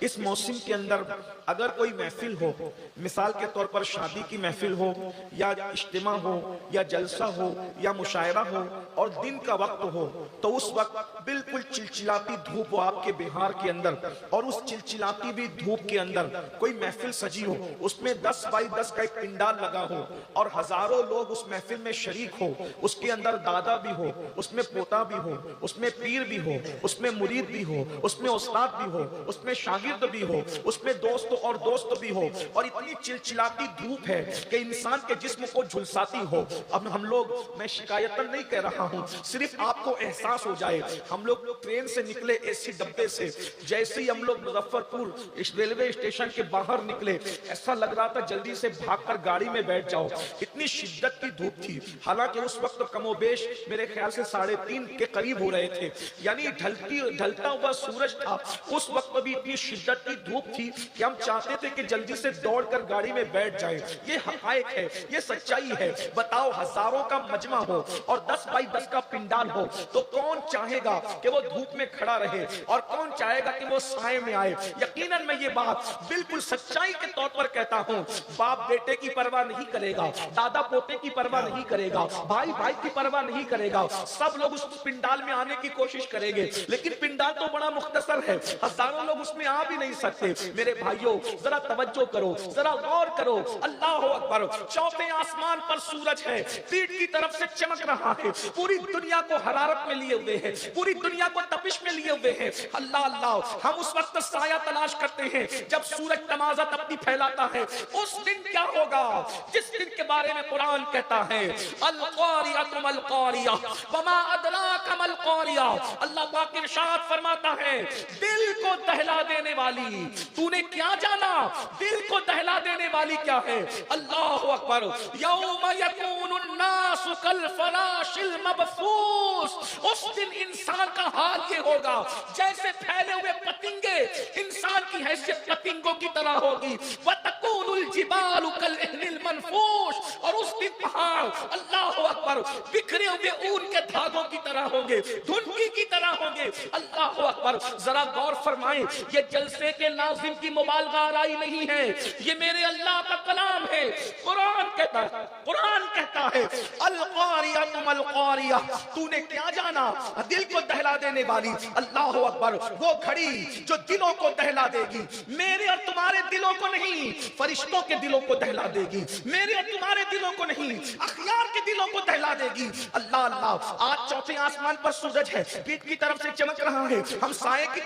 اس موسم کے اندر اگر کوئی محفل ہو، مثال کے طور پر شادی کی محفل ہو یا اجتماع ہو یا جلسہ ہو یا مشاعرہ ہو اور دن کا وقت ہو، تو اس وقت بالکل چلچلاتی دھوپ ہو آپ کے بہار کے اندر، اور اس چلچلاتی بھی دھوپ کے اندر کوئی محفل سجی ہو، اس میں 10 بائی 10 کا ایک پنڈال لگا ہو اور ہزاروں لوگ اس محفل میں شریک ہو، اس کے اندر دادا بھی ہو، اس میں پوتا بھی ہو، اس میں پیر بھی ہو، اس میں مرید بھی ہو، اس میں استاد بھی ہو، اس میں شاگرد بھی ہو، اس میں دوست اور دوست بھی ہو، اور اتنی چلچلاتی دھوپ ہے کہ انسان کے جسم کو جھلساتی ہو۔ اب ہم لوگ، میں شکایتاً نہیں کہہ رہا ہوں، صرف آپ کو احساس ہو جائے، ہم لوگ ٹرین سے نکلے اے سی ڈبے سے، جیسے ہی ہم لوگ مظفرپور ریلوے اسٹیشن کے باہر نکلے، ایسا لگ رہا تھا جلدی سے بھاگ کر گاڑی میں بیٹھ جاؤ، اتنی شدت کی دھوپ تھی۔ حالانکہ اس وقت کم و بیش میرے خیال سے 3:30 کے قریب ہو رہے تھے، یعنی ڈھلتا ہوا سورج تھا۔ اس وقت بھی اتنی شدت کی دھوپ تھی کہ ہم چاہتے تھے کہ جلدی سے دوڑ کر گاڑی میں بیٹھ جائیں۔ یہ حقائق ہے، یہ سچائی ہے۔ بتاؤ، ہزاروں کا مجمع ہو اور 10 بائی 10 کا پنڈال ہو، تو کون چاہے گا کہ وہ دھوپ میں کھڑا رہے اور کون چاہے گا کہ وہ سائے میں آئے؟ یقیناً میں یہ بات بالکل سچائی کے طور پر کہتا ہوں، باپ بیٹے کی پرواہ نہیں کرے گا، دادا پوتے کی پرواہ نہیں کرے گا، بھائی بھائی کی پرواہ نہیں کرے گا، سب لوگ اس پنڈال میں آنے کی کوشش کریں گے۔ لیکن پنڈال تو بڑا مختصر ہے، ہزاروں لوگ اس میں آ بھی نہیں سکتے۔ میرے بھائیوں، ذرا توجہ کرو، ذرا غور کرو، اللہ اکبر، چوتھے آسمان پر سورج ہے، پیٹ کی طرف سے چمک رہا ہے، پوری دنیا کو حرارت میں لیے ہوئے ہے، پوری دنیا کو تپش میں لیے ہوئے ہیں۔ اللہ اللہ، ہم اس وقت سایہ تلاش کرتے ہیں جب سورج تمازت اپنی پھیلاتا ہے۔ اس دن کیا ہوگا جس دن کے بارے میں قرآن کہتا ہے القاریۃ ما القاریہ وما ادراک ما القاریہ۔ اللہ پاک ارشاد فرماتا ہے، دل کو دہلا دینے والی، تو نے کیا جانا دل کو دہلا دینے والی کیا ہے؟ اللہ اکبر، یوم یکون الناس کالفراش المبثوث۔ اس دن انسان کا حال یہ ہوگا جیسے پھیلے ہوئے پتنگے، انسان کی حیثیت پتنگوں کی طرح ہوگی۔ وتکون الجبال کالعہن المنفوش، اور اس دن پہاڑ، اللہ اکبر، بکھرے ہوئے اون کے دھاگوں کی طرح ہوں گے، دھنکی کی طرح ہوں گے۔ اللہ اکبر، ذرا غور فرمائیں، یہ جلسے کے ناظم کی مبالغہ آرائی نہیں ہے، یہ میرے اللہ کا کلام ہے۔ قرآن کہتا ہے القاریۃ ما القاریہ، تو نے کیا جانا دل کو دہلا دینے والی۔ اللہ اکبر، وہ گھڑی جو دلوں کو دہلا دے گی، میرے اور تمہارے دلوں کو نہیں، فرشتوں کے دلوں کو دہلا دے گی، میرے اور تمہارے دلوں کو نہیں، اخیار کے دلوں کو دہلا دے گی۔ اللہ اللہ، آج چوتھے آسمان پر سورج ہے، پیٹ کی طرف سے چمک رہا ہے، ہم سائے کی